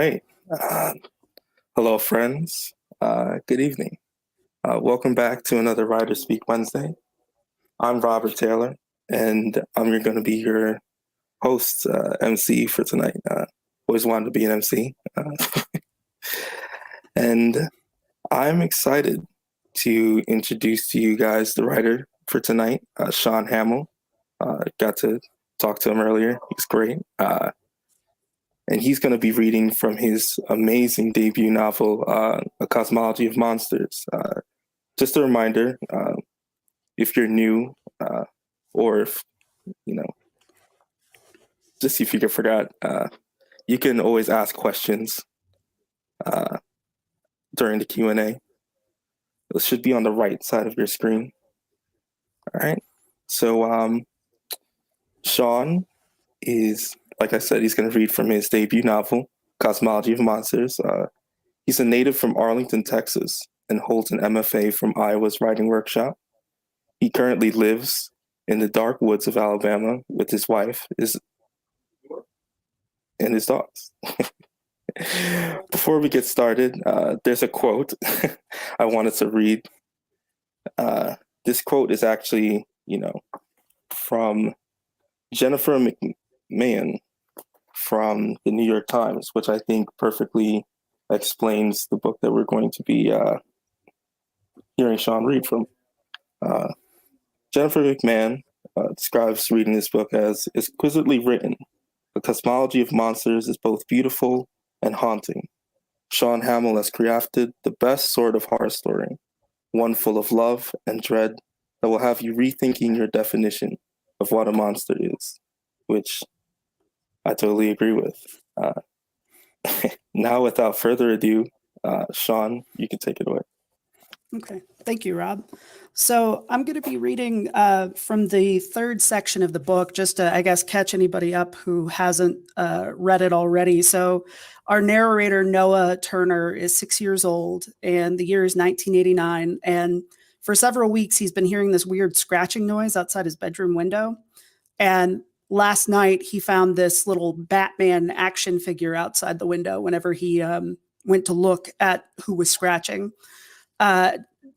right. Uh, Hello, friends. Good evening. Welcome back to another Writer Speak Wednesday. I'm Robert Taylor, and I'm going to be your host, MC for tonight. Always wanted to be an MC. And I'm excited to introduce to you guys the writer for tonight, Shaun Hamill. Got to talk to him earlier. He's great. And he's going to be reading from his amazing debut novel, A Cosmology of Monsters. Just a reminder, if you're new, or if, you know, just if you forgot, you can always ask questions during the Q&A. It should be on the right side of your screen. All right. So Shaun is, like I said, he's going to read from his debut novel, Cosmology of Monsters. He's a native from Arlington, Texas, and holds an MFA from Iowa's Writing Workshop. He currently lives in the dark woods of Alabama with his wife and his dogs. Before we get started, there's a quote I wanted to read. This quote is actually, from Jennifer McMahon from the New York Times, which I think perfectly explains the book that we're going to be hearing Shaun read from. Jennifer McMahon describes reading this book as exquisitely written. The Cosmology of Monsters is both beautiful and haunting. Shaun Hamill has crafted the best sort of horror story, one full of love and dread that will have you rethinking your definition of what a monster is, which I totally agree with. Now, without further ado, Shaun, you can take it away. Okay, thank you, Rob. So I'm going to be reading from the third section of the book, just to, I guess, catch anybody up who hasn't read it already. So our narrator, Noah Turner, is 6 years old, and the year is 1989. And for several weeks, he's been hearing this weird scratching noise outside his bedroom window. And last night, he found this little Batman action figure outside the window whenever he went to look at who was scratching.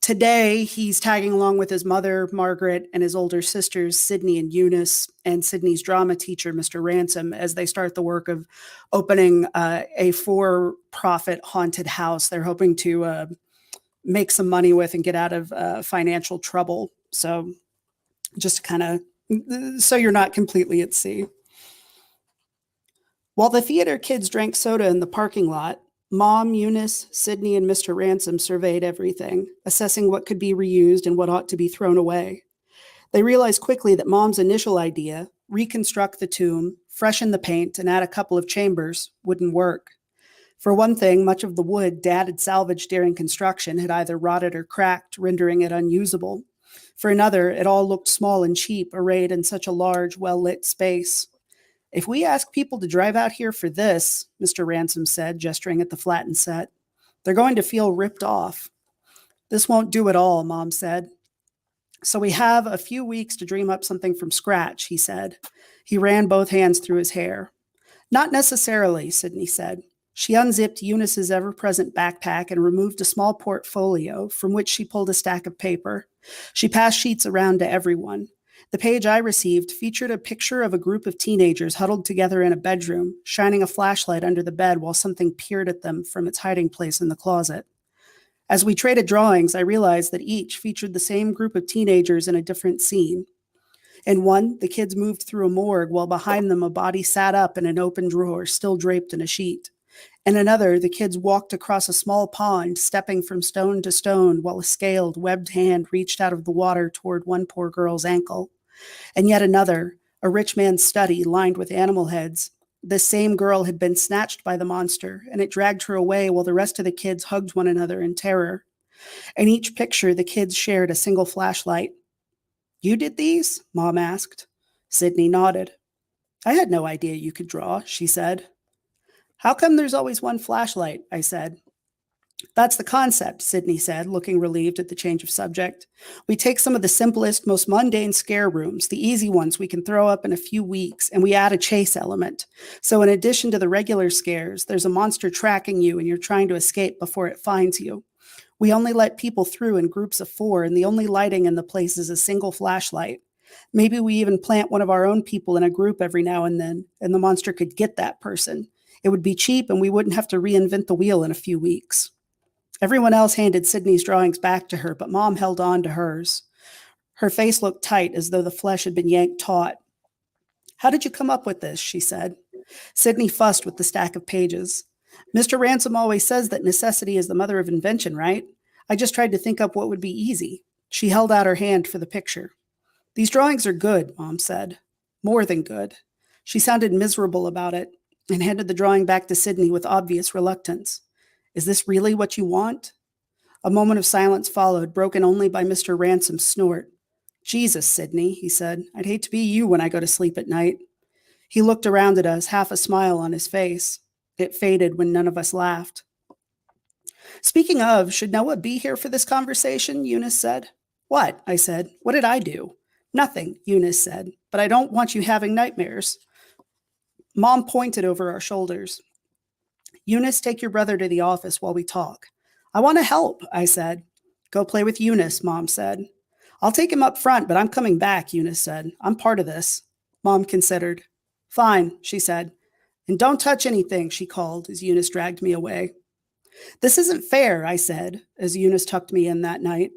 Today, he's tagging along with his mother, Margaret, and his older sisters, Sydney and Eunice, and Sydney's drama teacher, Mr. Ransom, as they start the work of opening a for-profit haunted house they're hoping to make some money with and get out of financial trouble. So just kind of, so you're not completely at sea. While the theater kids drank soda in the parking lot, Mom, Eunice, Sydney, and Mr. Ransom surveyed everything, assessing what could be reused and what ought to be thrown away. They realized quickly that Mom's initial idea, reconstruct the tomb, freshen the paint, and add a couple of chambers, wouldn't work. For one thing, much of the wood Dad had salvaged during construction had either rotted or cracked, rendering it unusable. For another, it all looked small and cheap, arrayed in such a large, well-lit space. If we ask people to drive out here for this, Mr. Ransom said, gesturing at the flattened set, they're going to feel ripped off. This won't do at all, Mom said. So we have a few weeks to dream up something from scratch, he said. He ran both hands through his hair. Not necessarily, Sydney said. She unzipped Eunice's ever-present backpack and removed a small portfolio from which she pulled a stack of paper. She passed sheets around to everyone. The page I received featured a picture of a group of teenagers huddled together in a bedroom, shining a flashlight under the bed while something peered at them from its hiding place in the closet. As we traded drawings, I realized that each featured the same group of teenagers in a different scene. In one, the kids moved through a morgue while behind them a body sat up in an open drawer, still draped in a sheet. In another, the kids walked across a small pond, stepping from stone to stone while a scaled, webbed hand reached out of the water toward one poor girl's ankle. And yet another, a rich man's study lined with animal heads. This same girl had been snatched by the monster, and it dragged her away while the rest of the kids hugged one another in terror. In each picture, the kids shared a single flashlight. You did these? Mom asked. Sydney nodded. I had no idea you could draw, she said. How come there's always one flashlight? I said. That's the concept, Sydney said, looking relieved at the change of subject. We take some of the simplest, most mundane scare rooms, the easy ones we can throw up in a few weeks, and we add a chase element. So in addition to the regular scares, there's a monster tracking you and you're trying to escape before it finds you. We only let people through in groups of 4, and the only lighting in the place is a single flashlight. Maybe we even plant one of our own people in a group every now and then, and the monster could get that person. It would be cheap, and we wouldn't have to reinvent the wheel in a few weeks. Everyone else handed Sydney's drawings back to her, but Mom held on to hers. Her face looked tight, as though the flesh had been yanked taut. How did you come up with this? She said. Sydney fussed with the stack of pages. Mr. Ransom always says that necessity is the mother of invention, right? I just tried to think up what would be easy. She held out her hand for the picture. These drawings are good, Mom said. More than good. She sounded miserable about it and handed the drawing back to Sydney with obvious reluctance. Is this really what you want? A moment of silence followed, broken only by Mr. Ransom's snort. Jesus, Sydney, he said. I'd hate to be you when I go to sleep at night. He looked around at us, half a smile on his face. It faded when none of us laughed. Speaking of, should Noah be here for this conversation? Eunice said. What? I said. What did I do? Nothing, Eunice said. But I don't want you having nightmares. Mom pointed over our shoulders. Eunice, take your brother to the office while we talk. I want to help, I said. Go play with Eunice, Mom said. I'll take him up front, but I'm coming back, Eunice said. I'm part of this. Mom considered. Fine, she said. And don't touch anything, she called as Eunice dragged me away. This isn't fair, I said, as Eunice tucked me in that night.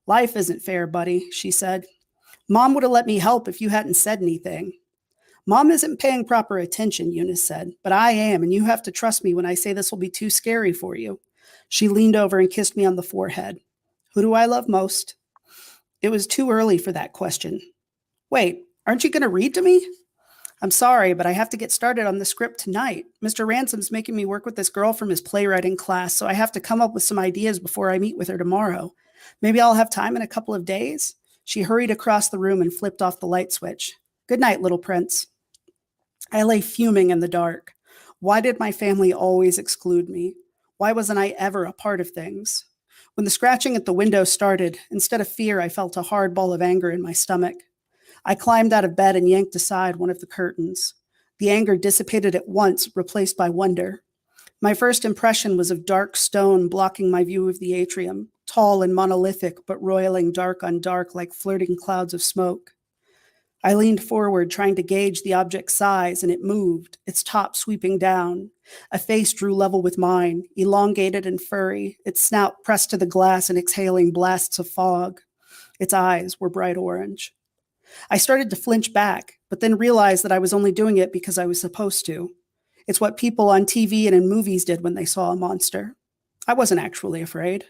Life isn't fair, buddy, she said. Mom would have let me help if you hadn't said anything. Mom isn't paying proper attention, Eunice said, but I am, and you have to trust me when I say this will be too scary for you. She leaned over and kissed me on the forehead. Who do I love most? It was too early for that question. Wait, aren't you going to read to me? I'm sorry, but I have to get started on the script tonight. Mr. Ransom's making me work with this girl from his playwriting class, so I have to come up with some ideas before I meet with her tomorrow. Maybe I'll have time in a couple of days? She hurried across the room and flipped off the light switch. Good night, little prince. I lay fuming in the dark. Why did my family always exclude me? Why wasn't I ever a part of things? When the scratching at the window started, instead of fear, I felt a hard ball of anger in my stomach. I climbed out of bed and yanked aside one of the curtains. The anger dissipated at once, replaced by wonder. My first impression was of dark stone blocking my view of the atrium, tall and monolithic, but roiling dark on dark like flirting clouds of smoke. I leaned forward, trying to gauge the object's size, and it moved, its top sweeping down. A face drew level with mine, elongated and furry, its snout pressed to the glass and exhaling blasts of fog. Its eyes were bright orange. I started to flinch back, but then realized that I was only doing it because I was supposed to. It's what people on TV and in movies did when they saw a monster. I wasn't actually afraid.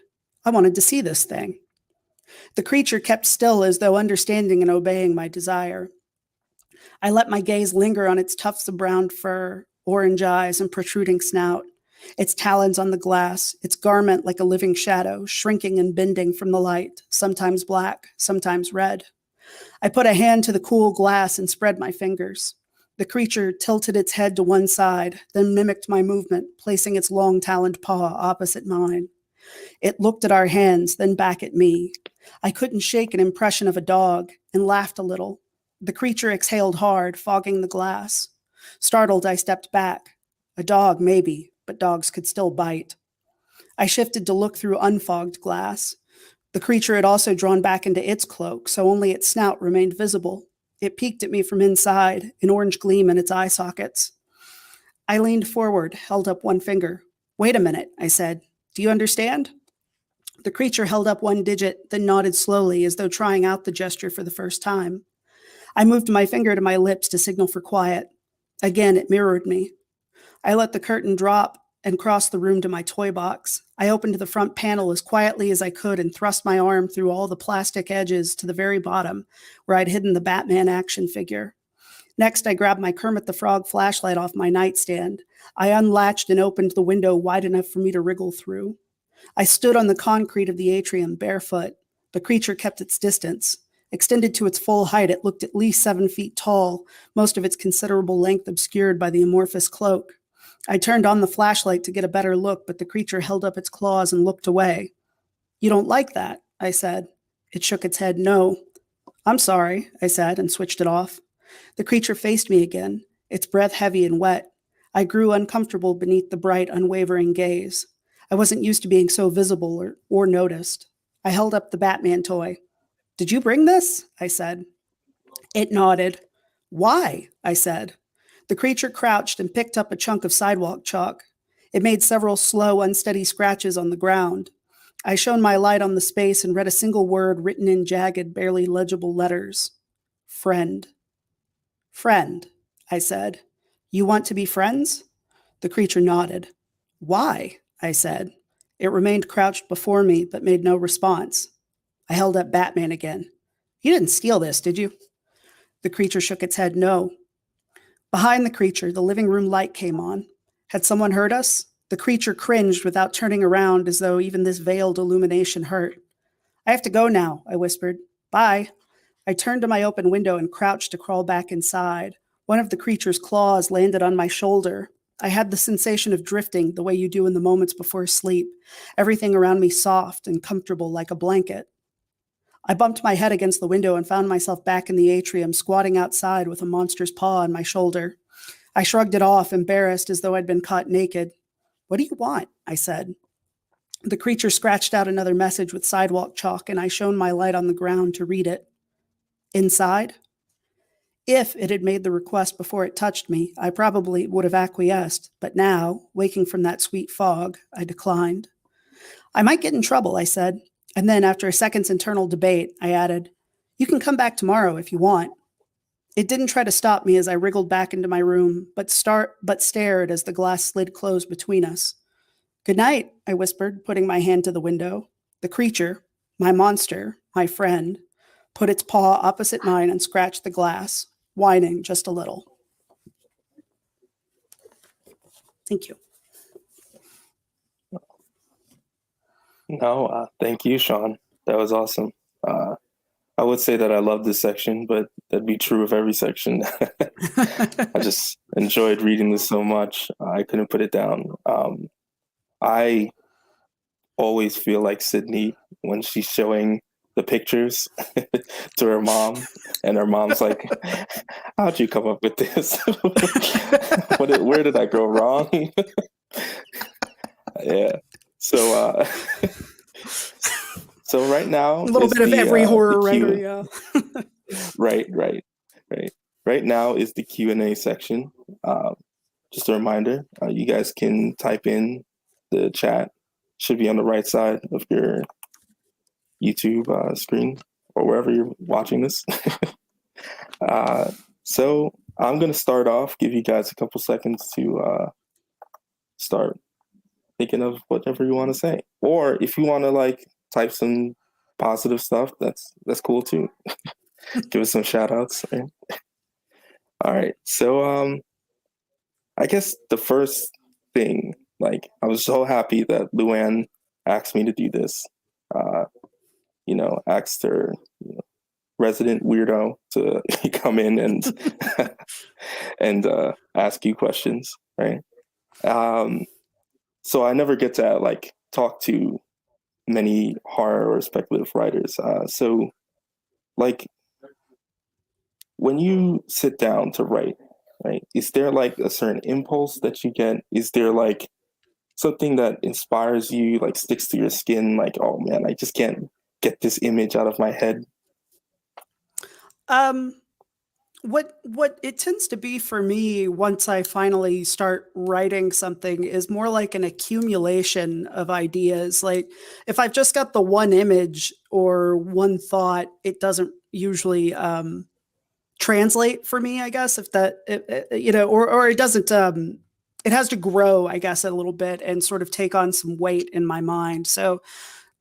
I wanted to see this thing. The creature kept still as though understanding and obeying my desire. I let my gaze linger on its tufts of brown fur, orange eyes, and protruding snout, its talons on the glass, its garment like a living shadow, shrinking and bending from the light, sometimes black, sometimes red. I put a hand to the cool glass and spread my fingers. The creature tilted its head to one side, then mimicked my movement, placing its long taloned paw opposite mine. It looked at our hands, then back at me. I couldn't shake an impression of a dog and laughed a little. The creature exhaled hard, fogging the glass. Startled, I stepped back. A dog, maybe, but dogs could still bite. I shifted to look through unfogged glass. The creature had also drawn back into its cloak, so only its snout remained visible. It peeked at me from inside, an orange gleam in its eye sockets. I leaned forward, held up one finger. Wait a minute, I said. Do you understand? The creature held up one digit, then nodded slowly, as though trying out the gesture for the first time. I moved my finger to my lips to signal for quiet. Again, it mirrored me. I let the curtain drop and crossed the room to my toy box. I opened the front panel as quietly as I could and thrust my arm through all the plastic edges to the very bottom, where I'd hidden the Batman action figure. Next, I grabbed my Kermit the Frog flashlight off my nightstand. I unlatched and opened the window wide enough for me to wriggle through. I stood on the concrete of the atrium, barefoot. The creature kept its distance. Extended to its full height, it looked at least 7 feet tall, most of its considerable length obscured by the amorphous cloak. I turned on the flashlight to get a better look, but the creature held up its claws and looked away. You don't like that, I said. It shook its head no. I'm sorry, I said, and switched it off. The creature faced me again, its breath heavy and wet. I grew uncomfortable beneath the bright, unwavering gaze. I wasn't used to being so visible or noticed. I held up the Batman toy. Did you bring this? I said. It nodded. Why? I said. The creature crouched and picked up a chunk of sidewalk chalk. It made several slow, unsteady scratches on the ground. I shone my light on the space and read a single word written in jagged, barely legible letters. Friend. Friend, I said. You want to be friends? The creature nodded. Why? I said. It remained crouched before me, but made no response. I held up Batman again. You didn't steal this, did you? The creature shook its head no. Behind the creature, the living room light came on. Had someone heard us? The creature cringed without turning around as though even this veiled illumination hurt. I have to go now, I whispered. Bye. I turned to my open window and crouched to crawl back inside. One of the creature's claws landed on my shoulder. I had the sensation of drifting the way you do in the moments before sleep, everything around me soft and comfortable like a blanket. I bumped my head against the window and found myself back in the atrium, squatting outside with a monster's paw on my shoulder. I shrugged it off, embarrassed as though I'd been caught naked. What do you want? I said. The creature scratched out another message with sidewalk chalk, and I shone my light on the ground to read it. Inside? If it had made the request before it touched me, I probably would have acquiesced, but now, waking from that sweet fog, I declined. I might get in trouble, I said, and then after a second's internal debate, I added, you can come back tomorrow if you want. It didn't try to stop me as I wriggled back into my room, but stared as the glass slid closed between us. Good night, I whispered, putting my hand to the window. The creature, my monster, my friend, put its paw opposite mine and scratched the glass, whining just a little. Thank you. No, thank you, Shaun. That was awesome. I would say that I love this section, but that'd be true of every section. I just enjoyed reading this so much. I couldn't put it down. I always feel like Sydney when she's showing the pictures to her mom, and her mom's like, how'd you come up with this? Where did I go wrong? Yeah. So right now, a little bit of every horror writer, yeah. Right. Right now is the Q&A section. Just a reminder, you guys can type in the chat. Should be on the right side of your YouTube screen or wherever you're watching this. So I'm going to start off, give you guys a couple seconds to start thinking of whatever you want to say. Or if you want to like type some positive stuff, that's cool too. Give us some shout outs. Right? All right. So I guess the first thing, like, I was so happy that Luann asked me to do this. Asked her resident weirdo to come in and and ask you questions, right? So I never get to like talk to many horror or speculative writers. So like when you sit down to write, right, is there like a certain impulse that you get? Is there like something that inspires you, like sticks to your skin, like, oh man, I just can't get this image out of my head? What it tends to be for me once I finally start writing something is more like an accumulation of ideas. Like if I've just got the one image or one thought, it doesn't usually translate for me, I guess, if that, or it doesn't, it has to grow, I guess, a little bit and sort of take on some weight in my mind. So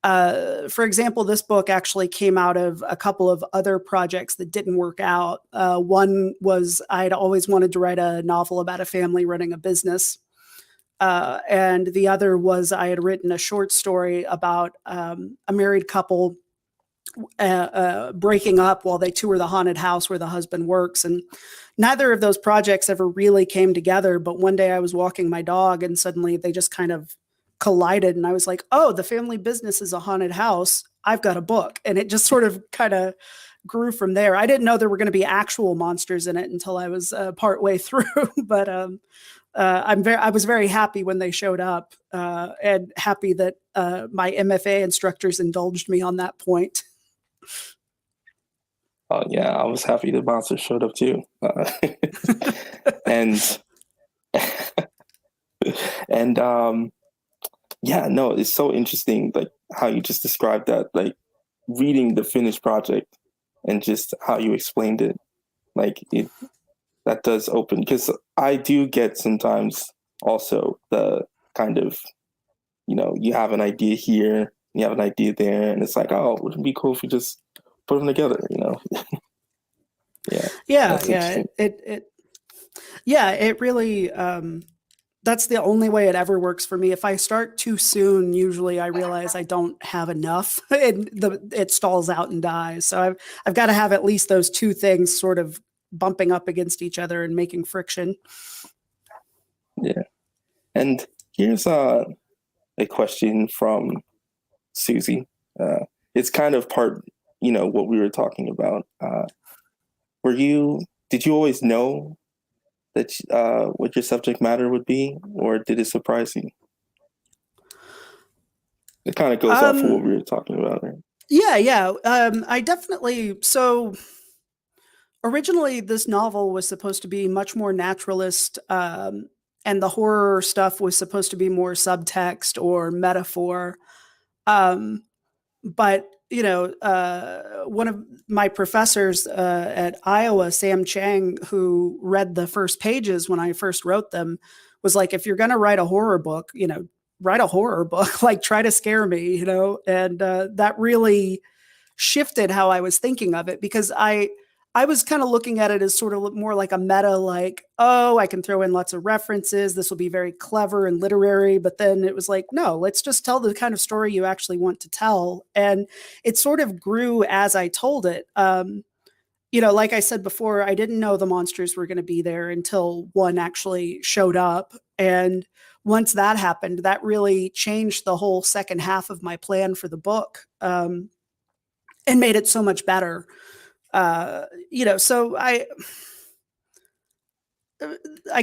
for example, this book actually came out of a couple of other projects that didn't work out. One was I'd always wanted to write a novel about a family running a business. And the other was I had written a short story about a married couple breaking up while they tour the haunted house where the husband works. And neither of those projects ever really came together. But one day I was walking my dog and suddenly they just kind of collided. And I was like, oh, the family business is a haunted house. I've got a book. And it just sort of kind of grew from there. I didn't know there were going to be actual monsters in it until I was part way through. But I was very happy when they showed up, and happy that my MFA instructors indulged me on that point. Yeah, I was happy the monsters showed up too. And and yeah, no, it's so interesting, like how you just described that, like reading the finished project and just how you explained it, like it that does open, because I do get sometimes also the kind of, you have an idea here, you have an idea there, and it's like, oh, wouldn't it be cool if we just put them together, Yeah, Yeah, that's yeah, interesting. it really. That's the only way it ever works for me. If I start too soon, usually I realize I don't have enough, and it stalls out and dies. So I've got to have at least those two things sort of bumping up against each other and making friction. Yeah, and here's a question from Susie. It's kind of part, what we were talking about. Did you always know that what your subject matter would be, or did it surprise you? It kind of goes off of what Um, we were talking about. Right? yeah. I definitely. So originally, this novel was supposed to be much more naturalist, and the horror stuff was supposed to be more subtext or metaphor. Um, but one of my professors at Iowa, Sam Chang, who read the first pages when I first wrote them, was like, if you're going to write a horror book, write a horror book, like try to scare me, and that really shifted how I was thinking of it, because I was kind of looking at it as sort of more like a meta, like, oh, I can throw in lots of references. This will be very clever and literary. But then it was like, no, let's just tell the kind of story you actually want to tell. And it sort of grew as I told it. Like I said before, I didn't know the monsters were going to be there until one actually showed up. And once that happened, that really changed the whole second half of my plan for the book, and made it so much better. So I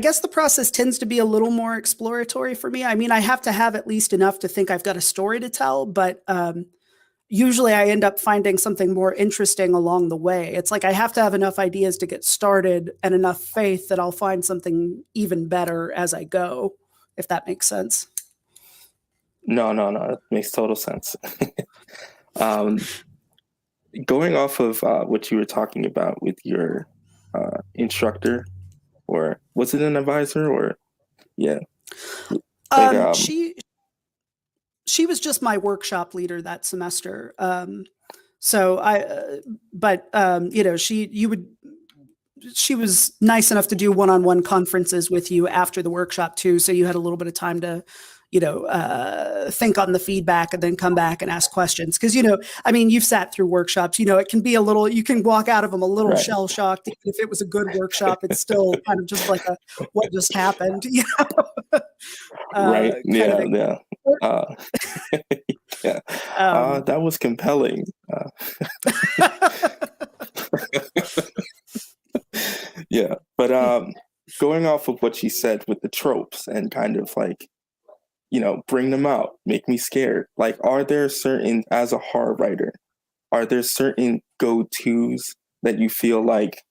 guess the process tends to be a little more exploratory for me. I mean, I have to have at least enough to think I've got a story to tell, but usually I end up finding something more interesting along the way. It's like I have to have enough ideas to get started and enough faith that I'll find something even better as I go, if that makes sense. No, it makes total sense. um, Going off of what you were talking about with your instructor, or was it an advisor, or yeah, like She was just my workshop leader that semester. So I, but she was nice enough to do one-on-one conferences with you after the workshop too. So you had a little bit of time to, think on the feedback and then come back and ask questions. Cause I mean, you've sat through workshops, it can be you can walk out of them a little right, shell shocked. Even if it was a good workshop, it's still kind of just like what just happened, right, kind of yeah, thing. yeah, uh, yeah. Um, That was compelling. Yeah, but going off of what she said with the tropes and kind of like, bring them out, make me scared. Like, are there certain, as a horror writer, are there certain go-tos that you feel like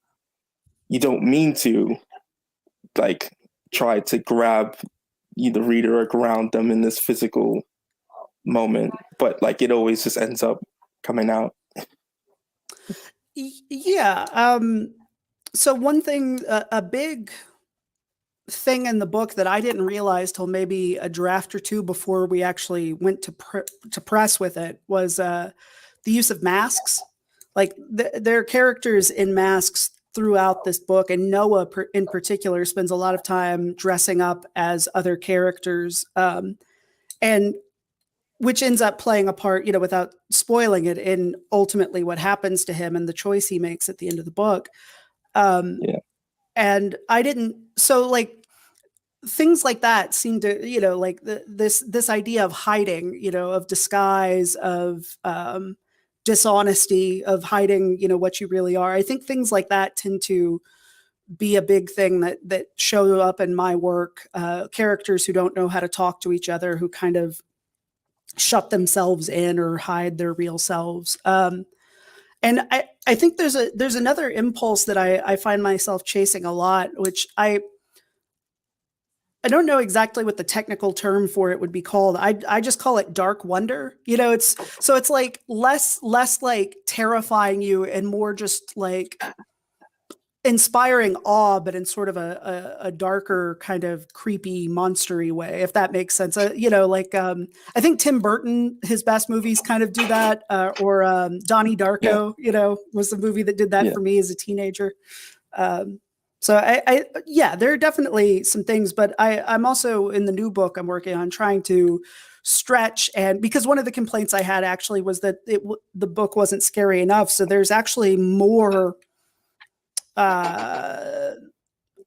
you don't mean to, like, try to grab the reader or ground them in this physical moment, but like it always just ends up coming out? yeah. So one thing, a big thing in the book that I didn't realize till maybe a draft or two before we actually went to press with it was the use of masks. Like there are characters in masks throughout this book, and Noah in particular spends a lot of time dressing up as other characters. And which ends up playing a part, without spoiling it, in ultimately what happens to him and the choice he makes at the end of the book. Yeah. And I didn't, so like things like that seem to, like this idea of hiding, of disguise, of dishonesty, of hiding, what you really are. I think things like that tend to be a big thing that show up in my work. Characters who don't know how to talk to each other, who kind of shut themselves in or hide their real selves. And I think there's another impulse that I find myself chasing a lot, which I don't know exactly what the technical term for it would be called. I just call it dark wonder. It's like less like terrifying you and more just like inspiring awe, but in sort of a darker kind of creepy monstery way, if that makes sense. I think Tim Burton, his best movies kind of do that, or Donnie Yeah. Darko, was the movie that did that Yeah. for me as a teenager. Um, so yeah, there are definitely some things, but I'm also in the new book I'm working on trying to stretch, and because one of the complaints I had actually was that the book wasn't scary enough. So there's actually more uh,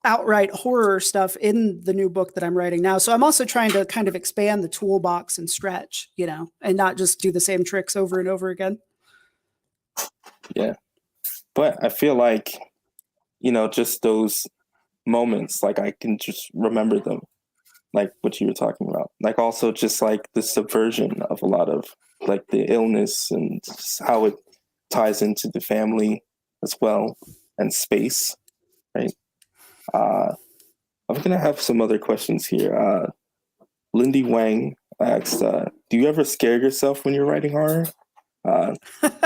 outright horror stuff in the new book that I'm writing now. So I'm also trying to kind of expand the toolbox and stretch, and not just do the same tricks over and over again. Yeah. But I feel like, just those moments, like I can just remember them, like what you were talking about. Like also just like the subversion of a lot of like the illness and just how it ties into the family as well and space, right? I'm gonna have some other questions here. Lindy Wang asks, "Do you ever scare yourself when you're writing horror?" Uh,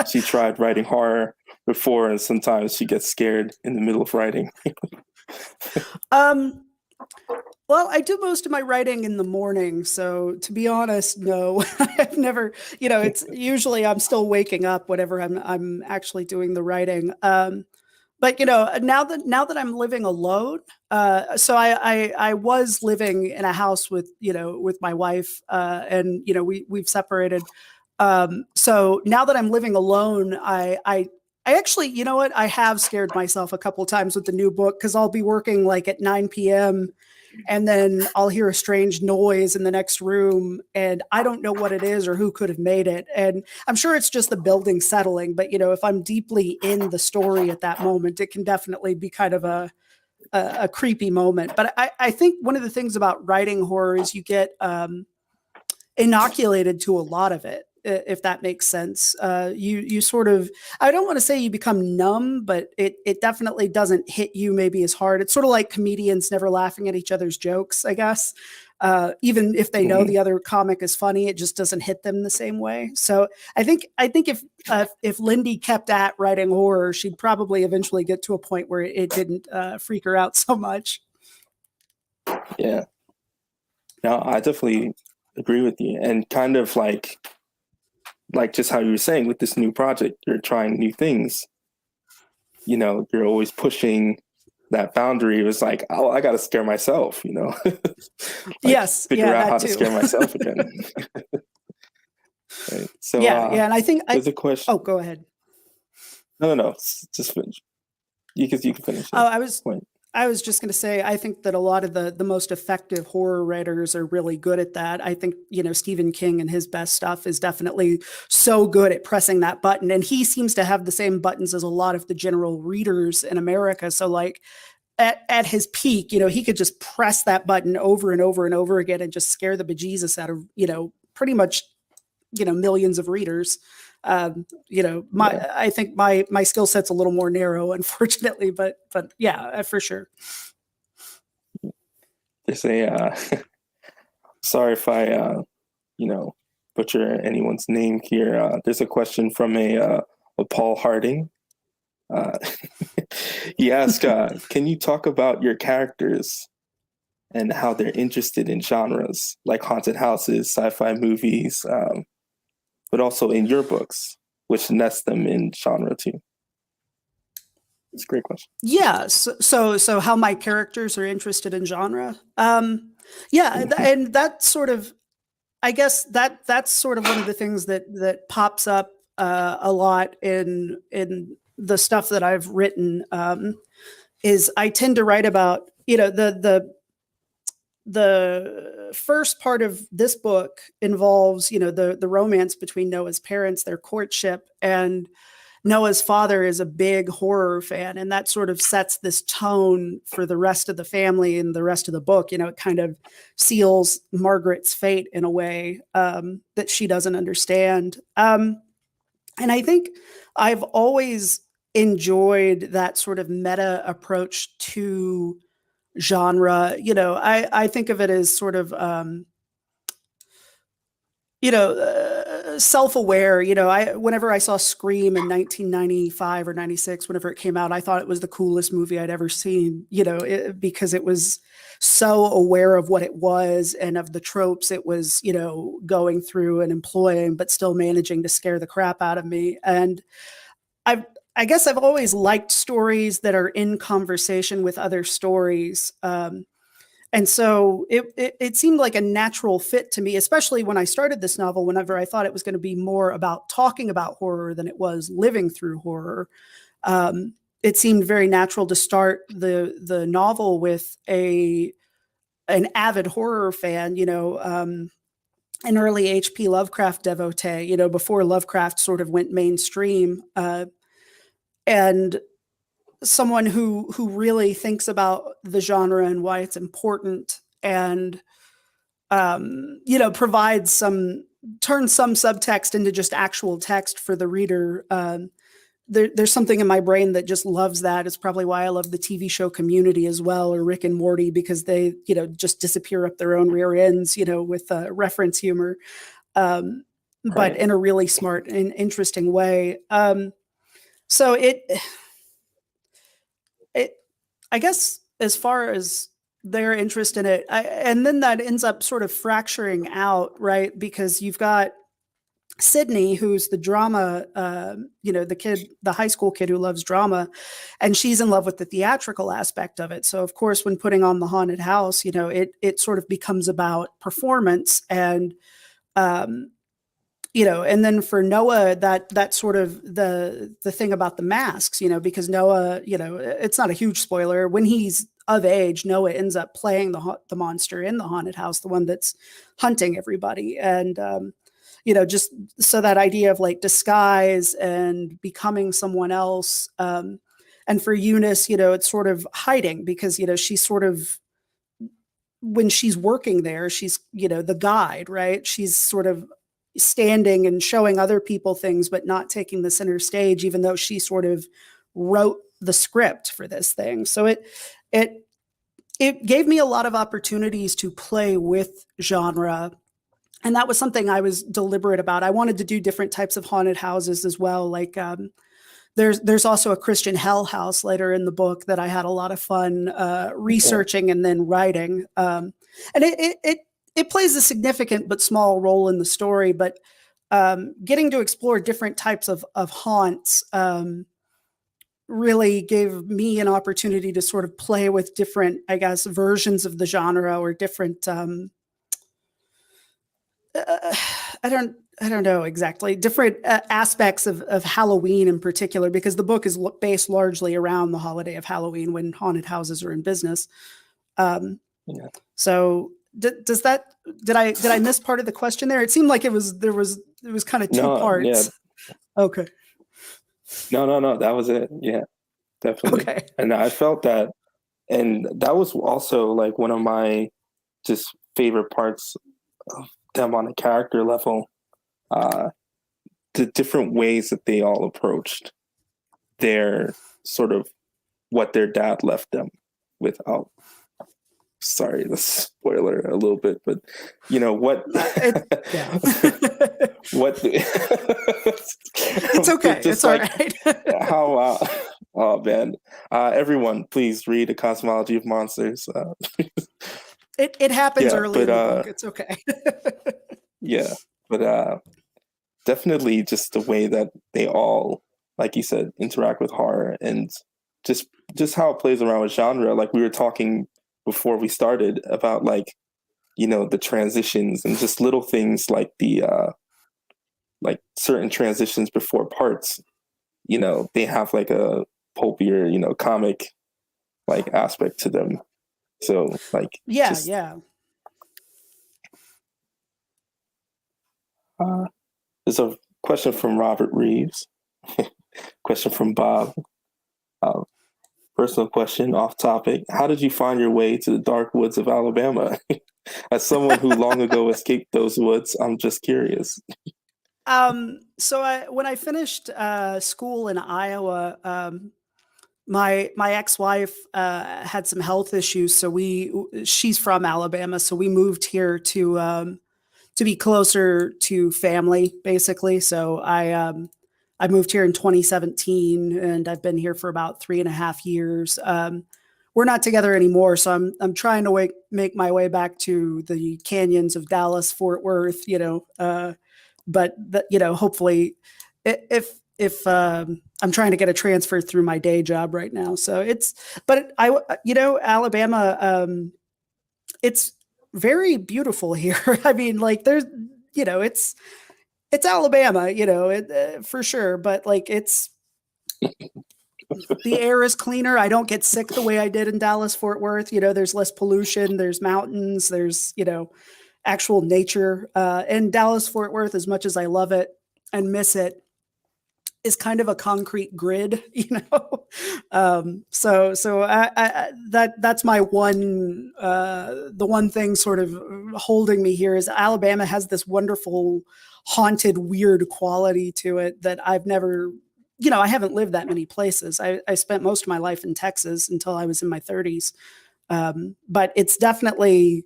she tried writing horror before, and sometimes she gets scared in the middle of writing. um, well, I do most of my writing in the morning, so to be honest, no, I've never. It's usually I'm still waking up whenever I'm actually doing the writing. But now that I'm living alone, so I was living in a house with my wife, and we've separated. So now that I'm living alone, I actually, what, I have scared myself a couple of times with the new book, because I'll be working like at 9 p.m. and then I'll hear a strange noise in the next room and I don't know what it is or who could have made it. And I'm sure it's just the building settling, but if I'm deeply in the story at that moment, it can definitely be kind of a creepy moment. But I think one of the things about writing horror is you get inoculated to a lot of it, if that makes sense. You sort of, I don't want to say you become numb, but it definitely doesn't hit you maybe as hard. It's sort of like comedians never laughing at each other's jokes, I guess. Even if they know Mhm. the other comic is funny, it just doesn't hit them the same way. So I think if Lindy kept at writing horror, she'd probably eventually get to a point where it didn't freak her out so much. Yeah. No, I definitely agree with you. And kind of like just how you were saying with this new project, you're trying new things. You're always pushing that boundary. It was like, oh, I got to scare myself, like Yes, figure yeah, out that how to too. scare myself again. Right. So Yeah, and I think there's a question. oh, go ahead. No, just finish. You can finish Oh, it. I was Point. I was just going to say, I think that a lot of the most effective horror writers are really good at that. I think, Stephen King and his best stuff is definitely so good at pressing that button. And he seems to have the same buttons as a lot of the general readers in America. So like at his peak, he could just press that button over and over and over again and just scare the bejesus out of, pretty much, millions of readers. My Yeah. I think my skill set's a little more narrow, unfortunately, but yeah, for sure. There's a sorry if I you know butcher anyone's name here. There's a question from a Paul Harding. Uh, he asked, "Can you talk about your characters and how they're interested in genres like haunted houses, sci-fi movies, but also in your books, which nest them in genre too?" It's a great question. Yeah, so how my characters are interested in genre. Yeah, and that sort of I guess that's sort of one of the things that pops up a lot in the stuff that I've written, is I tend to write about, the first part of this book involves, the romance between Noah's parents, their courtship, and Noah's father is a big horror fan, and that sort of sets this tone for the rest of the family and the rest of the book. It kind of seals Margaret's fate in a way that she doesn't understand. And I think I've always enjoyed that sort of meta approach to genre. I think of it as sort of self-aware. I whenever I saw Scream in 1995 or 96, whenever it came out, I thought it was the coolest movie I'd ever seen, because it was so aware of what it was and of the tropes it was, going through and employing, but still managing to scare the crap out of me. And I guess I've always liked stories that are in conversation with other stories. And so it seemed like a natural fit to me, especially when I started this novel, whenever I thought it was going to be more about talking about horror than it was living through horror. It seemed very natural to start the novel with an avid horror fan, an early H.P. Lovecraft devotee, before Lovecraft sort of went mainstream, and someone who really thinks about the genre and why it's important, and provides turns some subtext into just actual text for the reader. There's something in my brain that just loves that. It's probably why I love the TV show Community as well, or Rick and Morty, because they just disappear up their own rear ends, with reference humor, but Right. in a really smart and interesting way. So I guess as far as their interest in it, and then that ends up sort of fracturing out, right? Because you've got Sydney, who's the drama, the high school kid who loves drama, and she's in love with the theatrical aspect of it. So of course, when putting on the haunted house, it sort of becomes about performance, and and then for Noah, that sort of the thing about the masks, because Noah, it's not a huge spoiler. When he's of age, Noah ends up playing the monster in the haunted house, the one that's hunting everybody. And, just so that idea of like disguise and becoming someone else. And for Eunice, it's sort of hiding, because, she's sort of, when she's working there, she's, the guide, right? She's sort of standing and showing other people things, but not taking the center stage, even though she sort of wrote the script for this thing. So it gave me a lot of opportunities to play with genre. And that was something I was deliberate about. I wanted to do different types of haunted houses as well. Like, there's also a Christian hell house later in the book that I had a lot of fun researching and then writing. And it plays a significant but small role in the story. But getting to explore different types of haunts really gave me an opportunity to sort of play with different, I guess, versions of the genre, or different. I don't know exactly, different aspects of Halloween in particular, because the book is based largely around the holiday of Halloween, when haunted houses are in business. Yeah. So does that, did I miss part of the question there? It seemed like it was kind of two No, yeah. parts. Okay. No. That was it. Yeah, definitely. Okay. And I felt that, and that was also like one of my just favorite parts of them on a character level. The different ways that they all approached their sort of what their dad left them with. Oh, sorry, the spoiler a little bit, but what Yeah. what It's okay. It's all right. How oh man, everyone please read A Cosmology of Monsters. It happens early but in the book. It's okay. yeah, but definitely just the way that they all, like you said, interact with horror, and just how it plays around with genre. Like we were talking before we started about, like, the transitions and just little things like the like certain transitions before parts, they have like a pulpier, comic like aspect to them. So like Yeah, just yeah. uh there's a question from Robert Reeves, question from Bob. Uh, Personal question off topic. How did you find your way to the dark woods of Alabama? As someone who long ago escaped those woods, I'm just curious. So when I finished school in Iowa, my ex-wife had some health issues, so she's from Alabama, so we moved here to be closer to family, basically. So I moved here in 2017, and I've been here for about 3.5 years. We're not together anymore, so I'm trying to make my way back to the canyons of Dallas, Fort Worth, but hopefully, if I'm trying to get a transfer through my day job right now, so but Alabama, it's very beautiful here. I mean, like there's, it's Alabama, for sure, but like the air is cleaner. I don't get sick the way I did in Dallas, Fort Worth. There's less pollution, there's mountains, there's, actual nature. And Dallas, Fort Worth, as much as I love it and miss it, is kind of a concrete grid, so that's my one, the one thing sort of holding me here is Alabama has this wonderful, haunted, weird quality to it that I've never, I haven't lived that many places. I spent most of my life in Texas until I was in my 30s. But it definitely,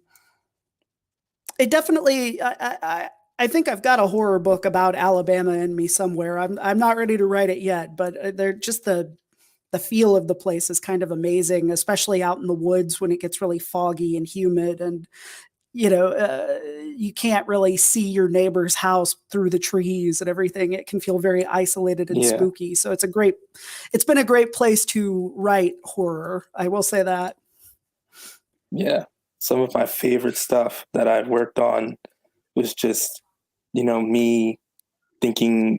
I think I've got a horror book about Alabama in me somewhere. I'm not ready to write it yet, but they're just the feel of the place is kind of amazing, especially out in the woods when it gets really foggy and humid, and you can't really see your neighbor's house through the trees and everything. It can feel very isolated and Yeah, spooky. So it's been a great place to write horror. I will say that. yeah. Some of my favorite stuff that I've worked on was just, me thinking,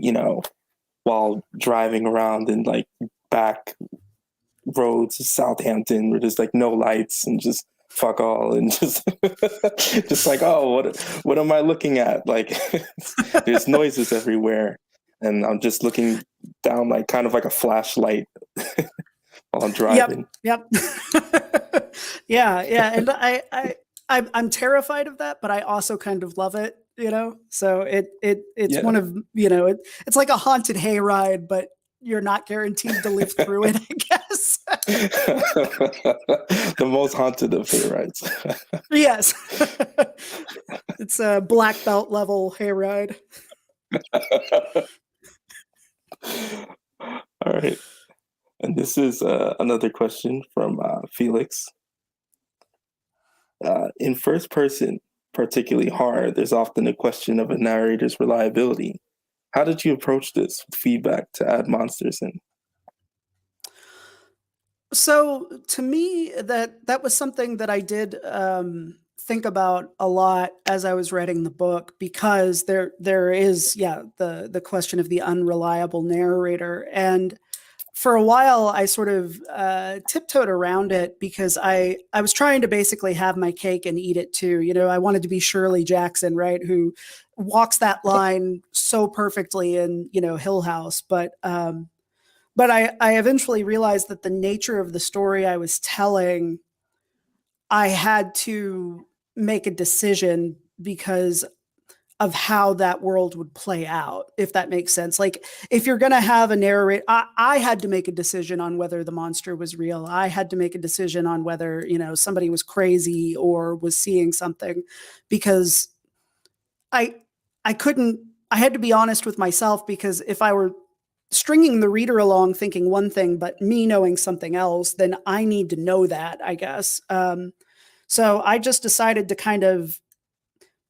while driving around in like back roads of Southampton where there's like no lights and just fuck all and just just like, oh, what am I looking at? Like there's noises everywhere and I'm just looking down like kind of like a flashlight while I'm Yep. driving. Yep. Yeah. Yeah. And I'm terrified of that, but I also kind of love it, So it's Yeah. one of, it's like a haunted hayride, but you're not guaranteed to live through it, I guess. The most haunted of hayrides. Yes. It's a black belt level hayride. All right. And this is another question from Felix. In first person, particularly horror, there's often a question of a narrator's reliability. How did you approach this feedback to add monsters in? So to me, that was something that I did think about a lot as I was writing the book, because there is, yeah, the question of the unreliable narrator. And for a while I sort of tiptoed around it because I was trying to basically have my cake and eat it too. I wanted to be Shirley Jackson, right, who walks that line so perfectly in, Hill House. But I eventually realized that the nature of the story I was telling, I had to make a decision because of how that world would play out, if that makes sense. Like, if you're going to have a narrator, I had to make a decision on whether the monster was real. I had to make a decision on whether, somebody was crazy or was seeing something, because I, I couldn't, I had to be honest with myself, because if I were stringing the reader along thinking one thing, but me knowing something else, then I need to know that, I guess. So I just decided to kind of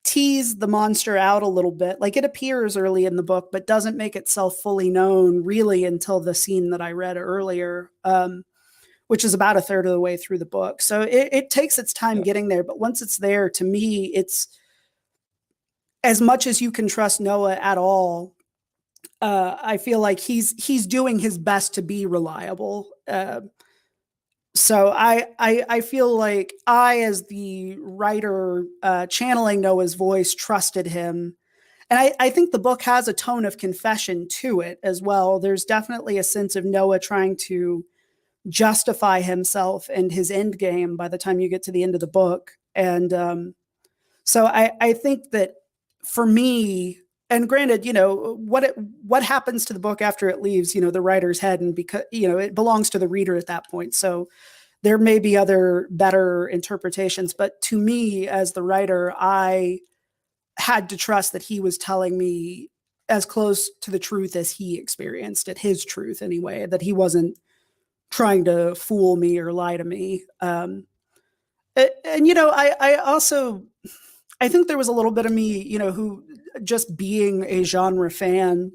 tease the monster out a little bit. Like, it appears early in the book, but doesn't make itself fully known really until the scene that I read earlier, which is about a third of the way through the book. So it takes its time Yeah. getting there, but once it's there, to me, it's as much as you can trust Noah at all. I feel like he's doing his best to be reliable. So I feel like I, as the writer channeling Noah's voice, trusted him. And I think the book has a tone of confession to it as well. There's definitely a sense of Noah trying to justify himself and his end game by the time you get to the end of the book. And so I think that for me, and granted, what happens to the book after it leaves, the writer's head, and because, it belongs to the reader at that point. So there may be other better interpretations, but to me as the writer, I had to trust that he was telling me as close to the truth as he experienced it, his truth anyway, that he wasn't trying to fool me or lie to me. And I also, I think there was a little bit of me, who, just being a genre fan,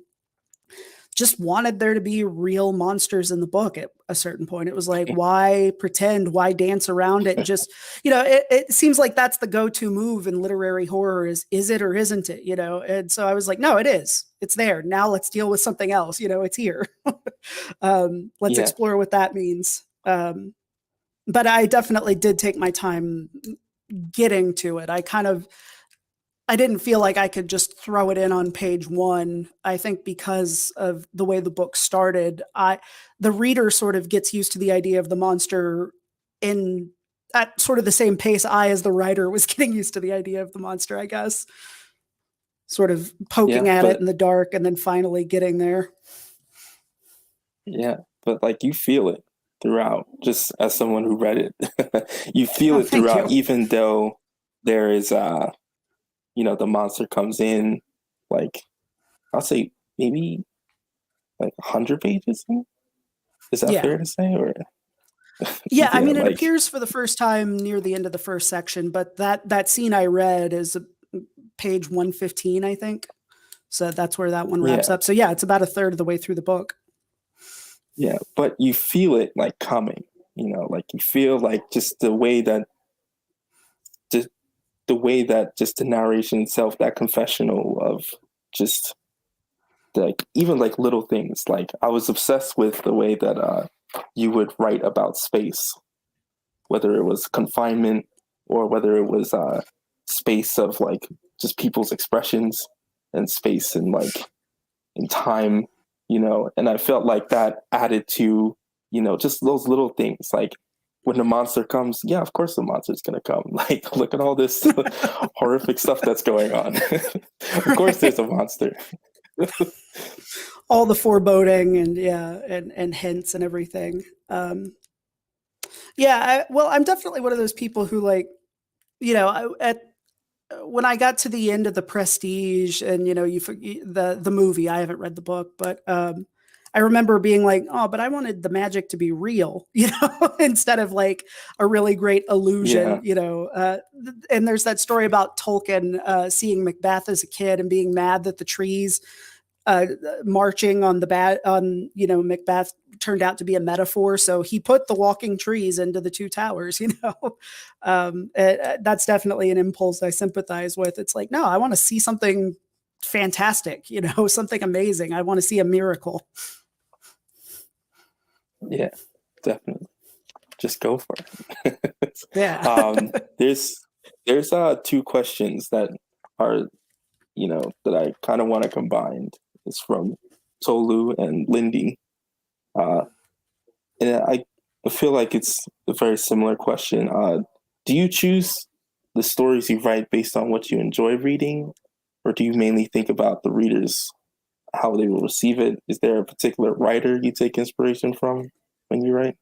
just wanted there to be real monsters in the book at a certain point. It was like, why pretend? Why dance around it? Just, it seems like that's the go-to move in literary horror is it or isn't it? And so I was like, no, it is. It's there. Now let's deal with something else. It's here. Let's Yeah. explore what that means. But I definitely did take my time getting to it. I didn't feel like I could just throw it in on page one. I think because of the way the book started, the reader sort of gets used to the idea of the monster at sort of the same pace I, as the writer, was getting used to the idea of the monster, I guess. Sort of poking at it in the dark and then finally getting there. Yeah, but like you feel it throughout, just as someone who read it. You feel it throughout, even though there is the monster comes in, like, I'll say maybe like 100 pages in? Is that fair to say? Or yeah, I mean, it appears for the first time near the end of the first section, but that scene I read is page 115, I think. So that's where that one wraps up. So yeah, it's about a third of the way through the book. Yeah, but you feel it like coming, like you feel like just the way that just the narration itself, that confessional of just like even like little things. Like I was obsessed with the way that you would write about space, whether it was confinement or whether it was space of like just people's expressions and space and like in time, and I felt like that added to, just those little things. Like when the monster comes, yeah, of course the monster's gonna come. Like, look at all this horrific stuff that's going on. Of course there's a monster. All the foreboding and hints and everything. I'm definitely one of those people who, like, when I got to the end of the Prestige and, the movie, I haven't read the book, but I remember being like, oh, but I wanted the magic to be real, instead of like a really great illusion, and there's that story about Tolkien seeing Macbeth as a kid and being mad that the trees marching on Macbeth turned out to be a metaphor. So he put the walking trees into the two towers, that's definitely an impulse I sympathize with. It's like, no, I want to see something fantastic, something amazing. I want to see a miracle. Yeah, definitely. Just go for it. Yeah. There's two questions that are, that I kind of want to combine. It's from Tolu and Lindy. And I feel like it's a very similar question. Do you choose the stories you write based on what you enjoy reading, or do you mainly think about the readers, how they will receive it? Is there a particular writer you take inspiration from when you write?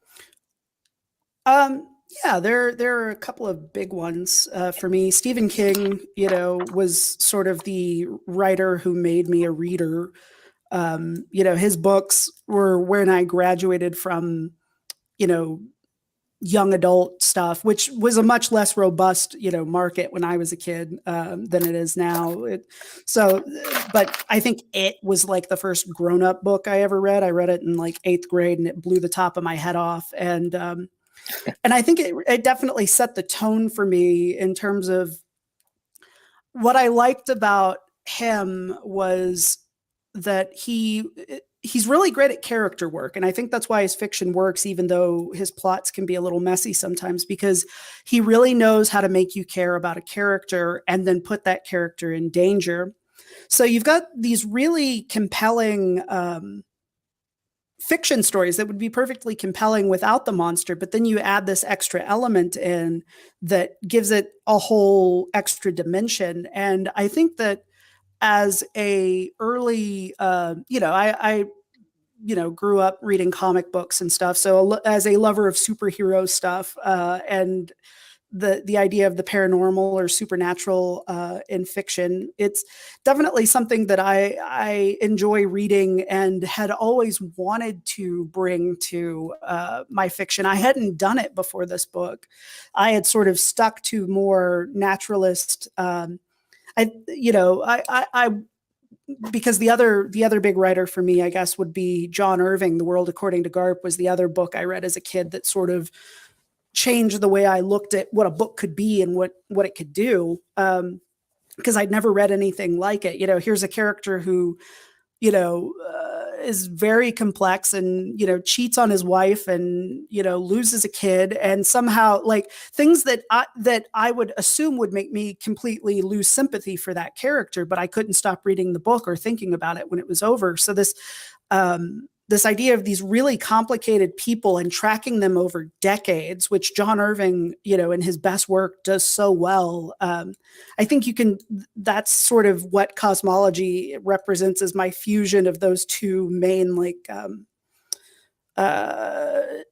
Yeah, there are a couple of big ones for me. Stephen King, was sort of the writer who made me a reader. His books were when I graduated from, young adult stuff, which was a much less robust, market when I was a kid than it is now. But I think it was like the first grown up book I ever read. I read it in like 8th grade, and it blew the top of my head off. And I think it definitely set the tone for me in terms of what I liked about him was that he's really great at character work, and I think that's why his fiction works, even though his plots can be a little messy sometimes, because he really knows how to make you care about a character and then put that character in danger. So you've got these really compelling fiction stories that would be perfectly compelling without the monster, but then you add this extra element in that gives it a whole extra dimension. And I think that as a early, I grew up reading comic books and stuff. So as a lover of superhero stuff, and the idea of the paranormal or supernatural in fiction, it's definitely something that I enjoy reading and had always wanted to bring to my fiction. I hadn't done it before this book. I had sort of stuck to more naturalist. I because the other big writer for me, I guess, would be John Irving. The World According to Garp was the other book I read as a kid that sort of changed the way I looked at what a book could be and what it could do. Because I'd never read anything like it. Here's a character who, is very complex and, cheats on his wife and, loses a kid, and somehow like things that I would assume would make me completely lose sympathy for that character, but I couldn't stop reading the book or thinking about it when it was over. So this idea of these really complicated people and tracking them over decades, which John Irving, in his best work does so well. I think that's sort of what Cosmology represents as my fusion of those two main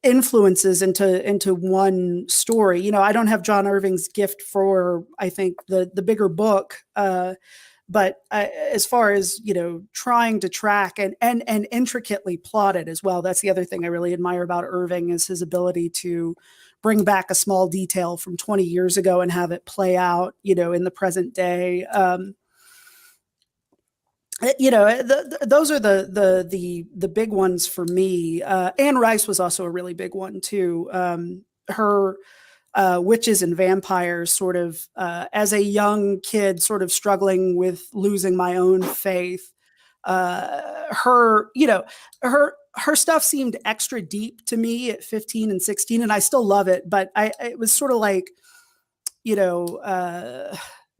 influences into one story. I don't have John Irving's gift for, I think, the bigger book, but as far as, trying to track and intricately plot it as well, that's the other thing I really admire about Irving, is his ability to bring back a small detail from 20 years ago and have it play out, in the present day. Those are the big ones for me. Anne Rice was also a really big one too. Her witches and vampires, sort of as a young kid, sort of struggling with losing my own faith. Her stuff seemed extra deep to me at 15 and 16, and I still love it, but it was sort of like,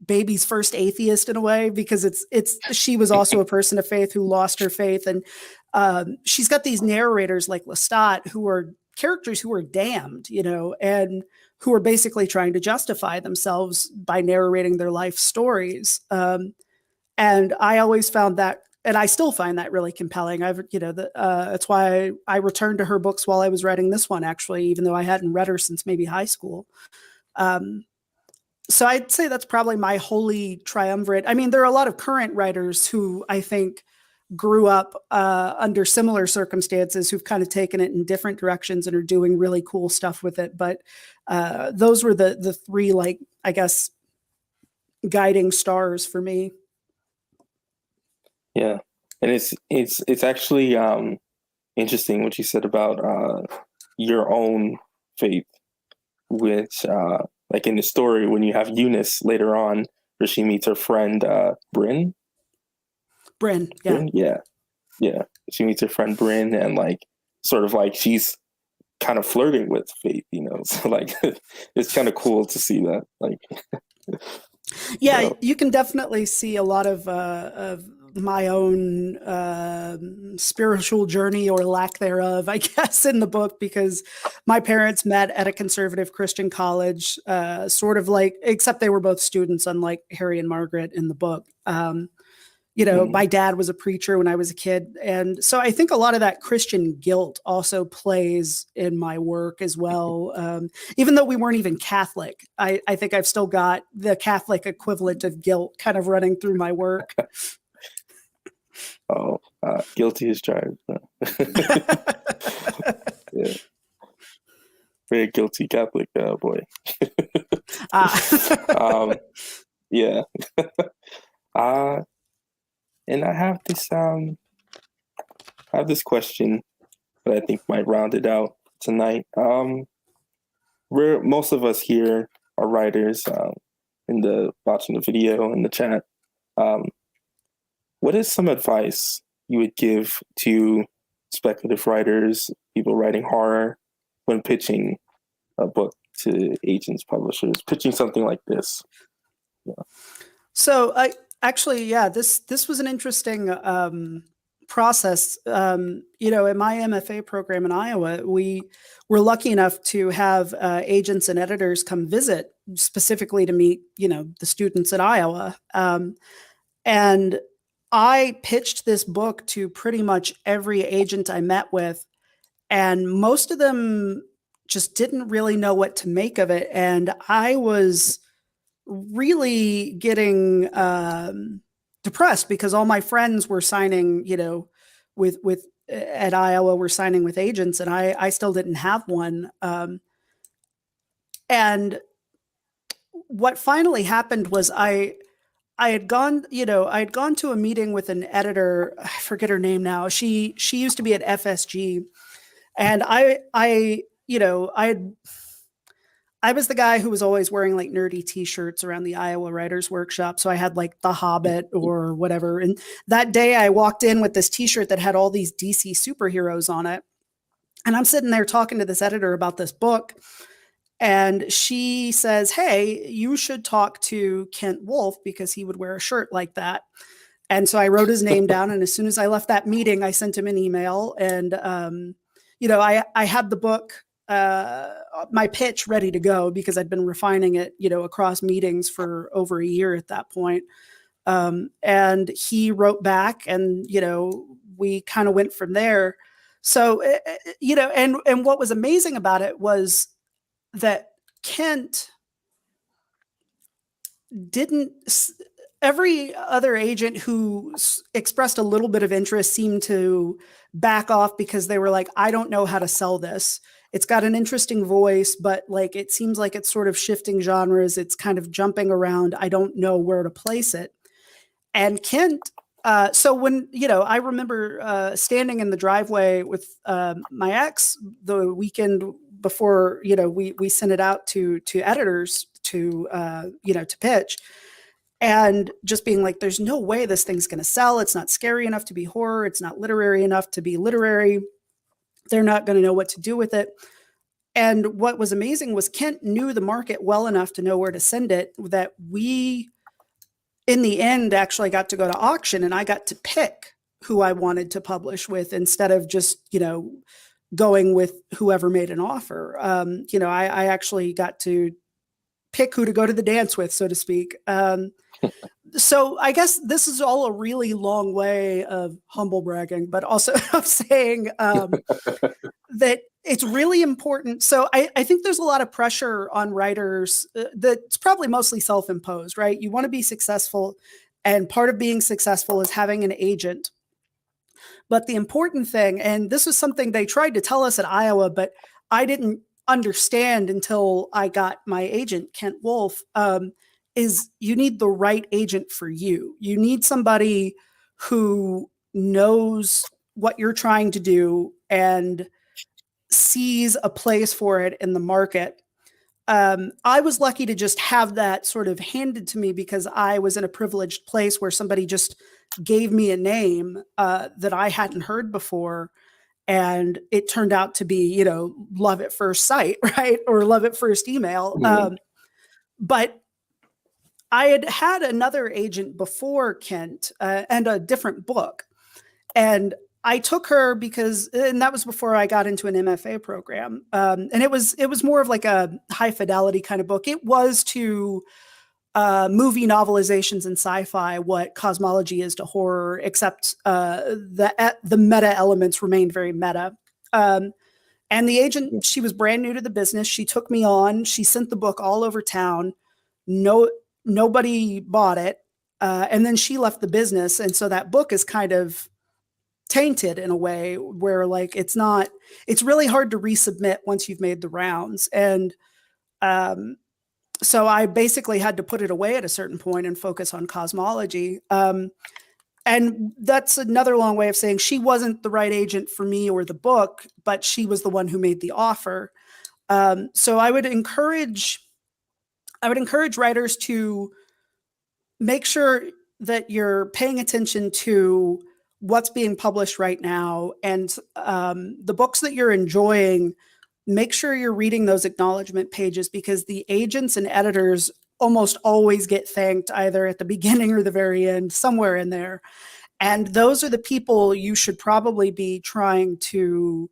baby's first atheist in a way, because she was also a person of faith who lost her faith. And she's got these narrators like Lestat, who are characters who are damned, and who are basically trying to justify themselves by narrating their life stories. And I always found that, and I still find that really compelling. That's why I returned to her books while I was writing this one, actually, even though I hadn't read her since maybe high school. So I'd say that's probably my holy triumvirate. I mean, there are a lot of current writers who I think grew up under similar circumstances, who've kind of taken it in different directions and are doing really cool stuff with it. But those were the three, like, I guess, guiding stars for me. Yeah, and it's actually interesting what you said about your own faith, which like in the story when you have Eunice later on, where she meets her friend Bryn. Bryn, yeah. Bryn, yeah. She meets her friend Bryn, and like sort of like she's kind of flirting with faith, So like it's kind of cool to see that. Like, yeah, you can definitely see a lot of my own spiritual journey, or lack thereof, I guess, in the book, because my parents met at a conservative Christian college, sort of like, except they were both students, unlike Harry and Margaret in the book. My dad was a preacher when I was a kid. And so I think a lot of that Christian guilt also plays in my work as well. Even though we weren't even Catholic, I think I've still got the Catholic equivalent of guilt kind of running through my work. Oh, guilty as charged. Yeah. very guilty Catholic boy. Ah. um, yeah. Uh, and I have this question that I think might round it out tonight. We're most of us here are writers. In the watching the video in the chat, um, what is some advice you would give to speculative writers, people writing horror, when pitching a book to agents, publishers, pitching something like this? Yeah. So I actually, yeah, this was an interesting process. In my MFA program in Iowa, we were lucky enough to have agents and editors come visit specifically to meet, the students at Iowa. And I pitched this book to pretty much every agent I met with, and most of them just didn't really know what to make of it. And I was really getting depressed because all my friends were signing, with at Iowa, were signing with agents, and I still didn't have one. And what finally happened was I had gone, I had gone to a meeting with an editor. I forget her name now. She used to be at FSG, and I was the guy who was always wearing like nerdy t-shirts around the Iowa Writers Workshop. So I had like The Hobbit or whatever. And that day I walked in with this t-shirt that had all these DC superheroes on it. And I'm sitting there talking to this editor about this book. And she says, "Hey, you should talk to Kent Wolf because he would wear a shirt like that." And so I wrote his name down. And as soon as I left that meeting, I sent him an email. And, I had the book, my pitch ready to go because I'd been refining it, across meetings for over a year at that point. And he wrote back and, we kind of went from there. So, and what was amazing about it was that Kent didn't, every other agent who expressed a little bit of interest seemed to back off because they were like, I don't know how to sell this. It's got an interesting voice, but like, it seems like it's sort of shifting genres. It's kind of jumping around. I don't know where to place it. And Kent, so when, I remember standing in the driveway with my ex the weekend before, we sent it out to editors to pitch, and just being like, there's no way this thing's going to sell. It's not scary enough to be horror. It's not literary enough to be literary. They're not going to know what to do with it. And what was amazing was Kent knew the market well enough to know where to send it, that we, in the end, actually got to go to auction, and I got to pick who I wanted to publish with instead of just, going with whoever made an offer. I actually got to pick who to go to the dance with, so to speak. So I guess this is all a really long way of humble bragging, but also of saying that it's really important. So I think there's a lot of pressure on writers that's probably mostly self-imposed, right? You want to be successful, and part of being successful is having an agent. But the important thing, and this was something they tried to tell us at Iowa, but I didn't understand until I got my agent, Kent Wolf, is you need the right agent for you. You need somebody who knows what you're trying to do and sees a place for it in the market. I was lucky to just have that sort of handed to me because I was in a privileged place where somebody just gave me a name that I hadn't heard before. And it turned out to be, love at first sight, right? Or love at first email. Mm-hmm. But I had had another agent before Kent and a different book. And I took her because, and that was before I got into an MFA program. And it was more of like a high fidelity kind of book. It was to movie novelizations and sci-fi what Cosmology is to horror, except the meta elements remained very meta. And the agent, she was brand new to the business. She took me on. She sent the book all over town. Nobody bought it. And then she left the business. And so that book is kind of tainted in a way where like it's really hard to resubmit once you've made the rounds. And so I basically had to put it away at a certain point and focus on cosmology. And that's another long way of saying she wasn't the right agent for me or the book, but she was the one who made the offer. So I would encourage writers to make sure that you're paying attention to what's being published right now, and the books that you're enjoying, make sure you're reading those acknowledgement pages, because the agents and editors almost always get thanked either at the beginning or the very end, somewhere in there. And those are the people you should probably be trying to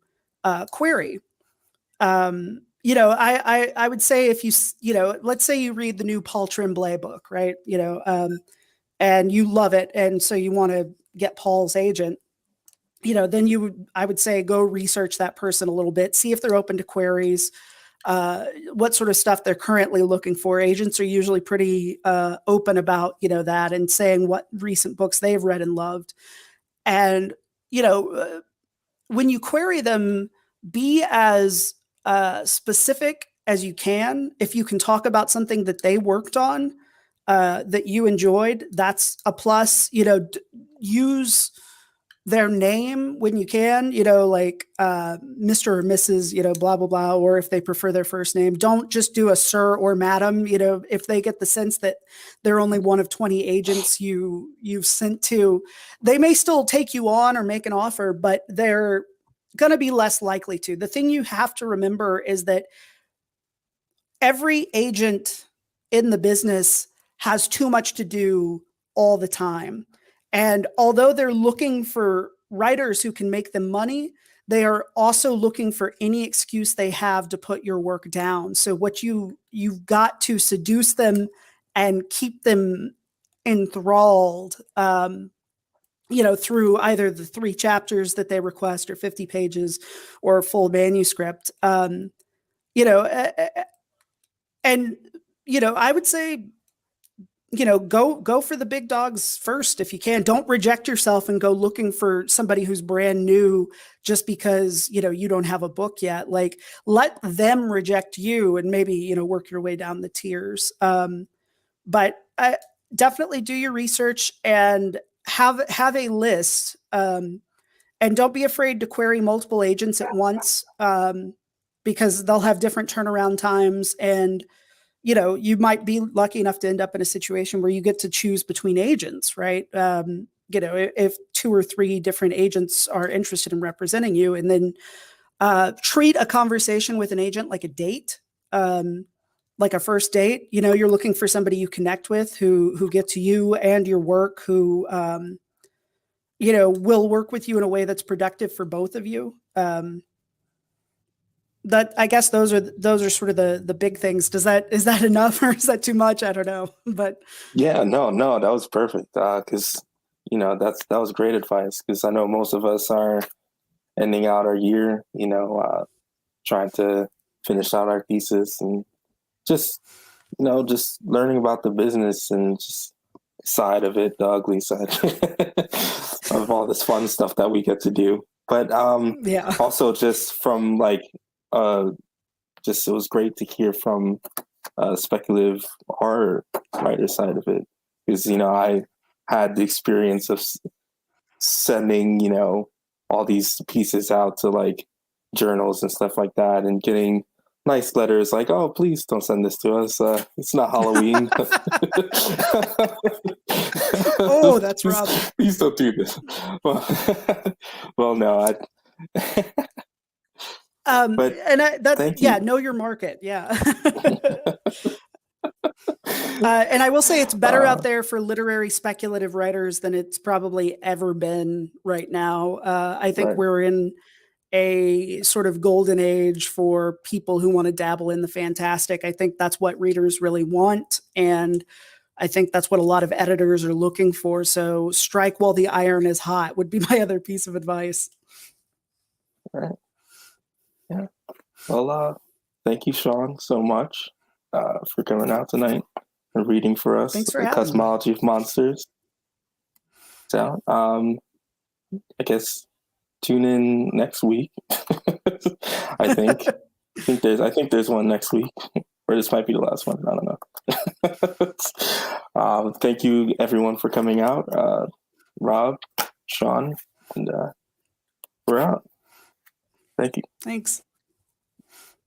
query. I would say if let's say you read the new Paul Tremblay book, right? And you love it, and so you want to get Paul's agent. Then I would say go research that person a little bit, see if they're open to queries, what sort of stuff they're currently looking for. Agents are usually pretty open about that, and saying what recent books they've read and loved. And when you query them, be as specific as you can. If you can talk about something that they worked on that you enjoyed, that's a plus. Use their name when you can, like Mr. or Mrs., blah, blah, blah, or if they prefer their first name. Don't just do a sir or madam, if they get the sense that they're only one of 20 agents you've sent to, they may still take you on or make an offer, but they're going to be less likely to. The thing you have to remember is that every agent in the business has too much to do all the time. And although they're looking for writers who can make them money, they are also looking for any excuse they have to put your work down. So what you've got to seduce them and keep them enthralled, through either the 3 chapters that they request or 50 pages or a full manuscript. And I would say, go for the big dogs first if you can. Don't reject yourself and go looking for somebody who's brand new just because, you don't have a book yet. Like, let them reject you and maybe, work your way down the tiers. But definitely do your research and have a list. And don't be afraid to query multiple agents at once, because they'll have different turnaround times. And you might be lucky enough to end up in a situation where you get to choose between agents, right? If 2 or 3 different agents are interested in representing you, and then treat a conversation with an agent like a date, like a first date. You're looking for somebody you connect with, who gets you and your work, who will work with you in a way that's productive for both of you. That, I guess those are sort of the big things. Is that enough, or is that too much? I don't know. But Yeah, no, that was perfect. Because that was great advice. Because I know most of us are ending out our year, trying to finish out our thesis, and just learning about the business and just side of it, the ugly side of all this fun stuff that we get to do. But yeah, also just from like it was great to hear from speculative horror writer side of it, because I had the experience of sending all these pieces out to like journals and stuff like that, and getting nice letters like, "Oh, please don't send this to us. It's not Halloween." Oh, that's rough. Please don't do this. Well, no, but thank you. Know your market. Yeah. And I will say it's better out there for literary speculative writers than it's probably ever been right now. I think we're in a sort of golden age for people who want to dabble in the fantastic. I think that's what readers really want. And I think that's what a lot of editors are looking for. So strike while the iron is hot would be my other piece of advice. All right. Yeah. Well, thank you, Shaun, so much for coming out tonight and reading for us. Thanks for the having Cosmology of Monsters. So, I guess tune in next week. I think there's one next week, or this might be the last one. I don't know. Thank you everyone for coming out. Rob, Shaun, and we're out. Thank you. Thanks.